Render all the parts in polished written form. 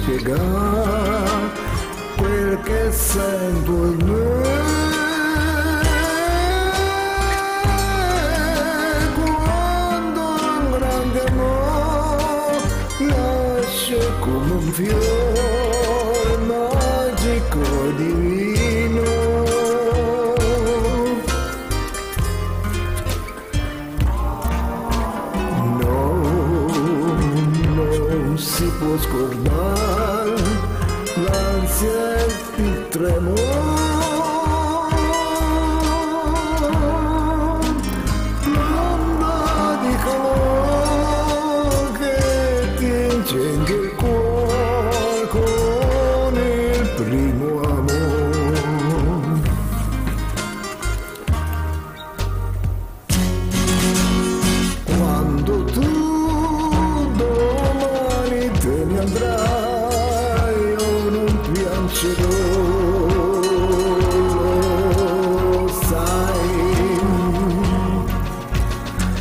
spiegare quel che sento in me. Quando un grande amore nasce come un fiore magico divino. Non si può scordare l'ansia e il tremore, l'onda di calore che ti incendia il cuore con il primo amore. Quando tu te ne andrai, io non piangerò, lo sai.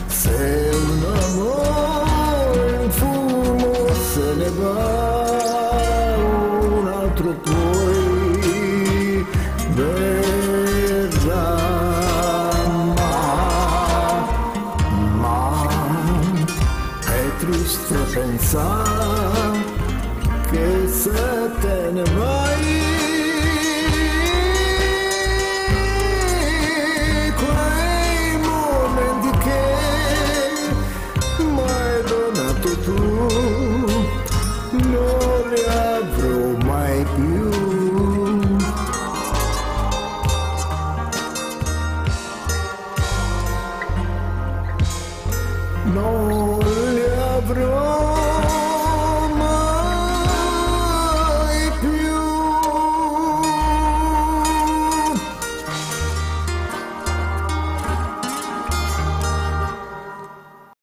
Se un amore in fumo se ne va, un altro poi verrà. Ma è triste pensare che se te ne vai, quei momenti che m'hai donato tu non li avrò mai più. Non li avrò